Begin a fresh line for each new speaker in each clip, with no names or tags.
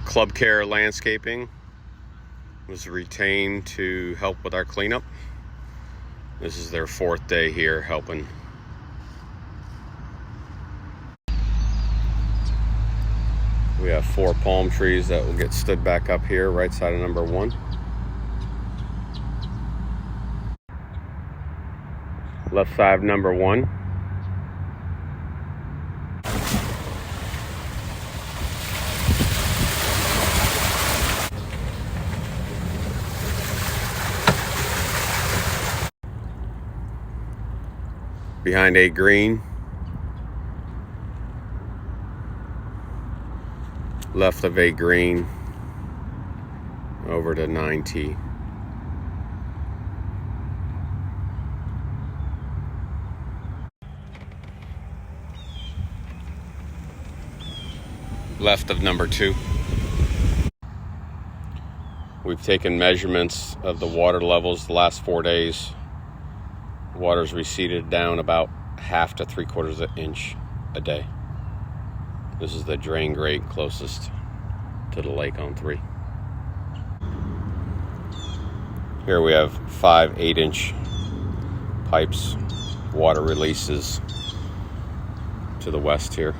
Club Care Landscaping was retained to help with our cleanup. This is their 4th day here helping. We have 4 palm trees that will get stood back up here, right side of number 1. Left side of number 1. Behind A green. Left of A green. Over to 9T. Left of number 2. We've taken measurements of the water levels the last 4 days. Water's receded down about 1/2 to 3/4 inch a day. This is the drain grate closest to the lake on 3. Here we have 5 8-inch pipes. Water releases to the west here.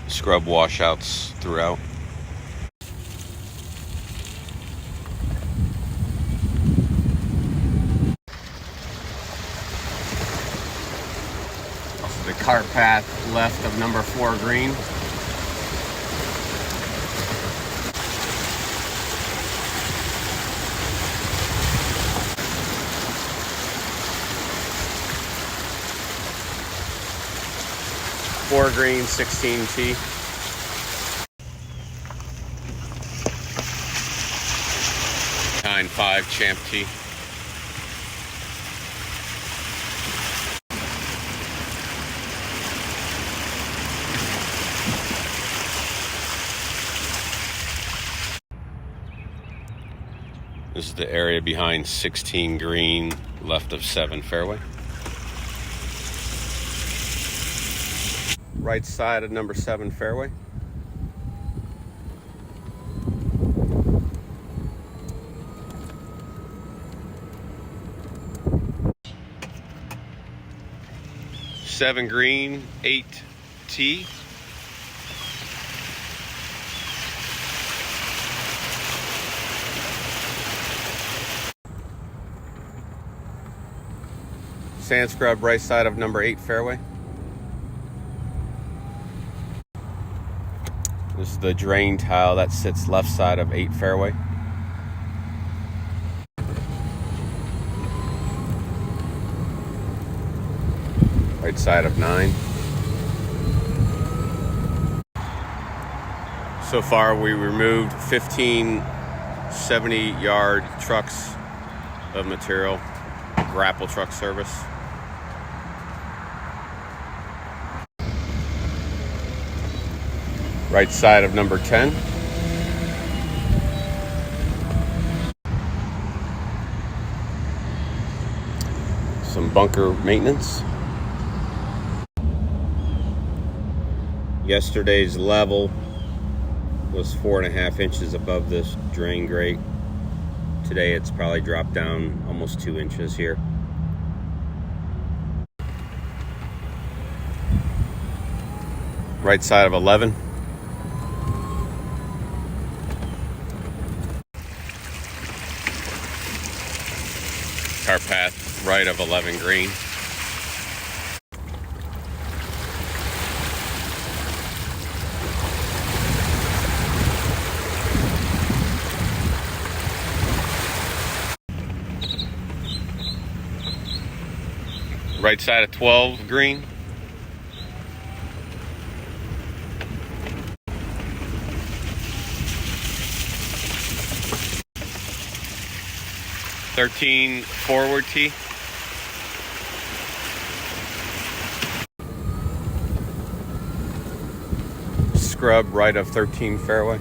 Scrub washouts throughout. The cart path left of number 4 green. Four green, 16T. Behind 5 Champ T. This is the area behind 16 green, left of 7 fairway. Right side of number 7 fairway. Seven green, 8T. Sand scrub right side of number 8 fairway. This is the drain tile that sits left side of 8 fairway. Right side of 9. So far we removed 15 70-yard trucks of material, grapple truck service. Right side of number 10. Some bunker maintenance. Yesterday's level was 4.5 inches above this drain grate. Today it's probably dropped down almost 2 inches here. Right side of 11. Cart path right of 11 green. Right side of 12 green. "13 forward tee." Scrub right of 13 fairway.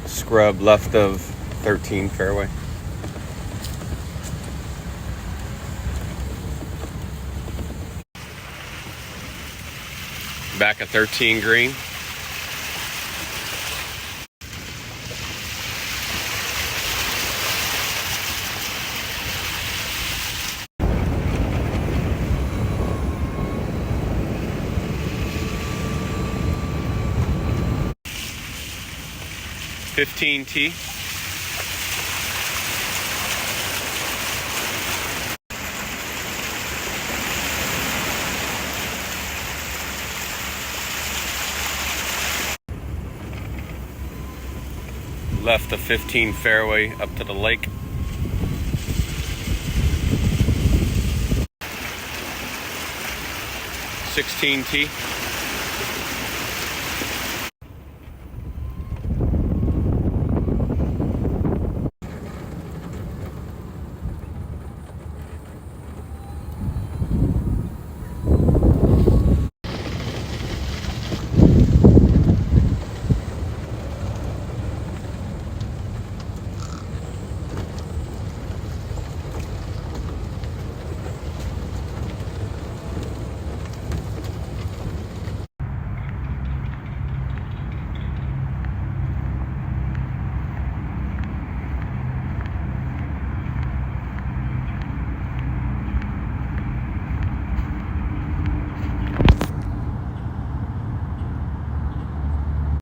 Scrub left of 13 fairway. back at 13 green. $15T. Left the 15 fairway up to the lake. $16T.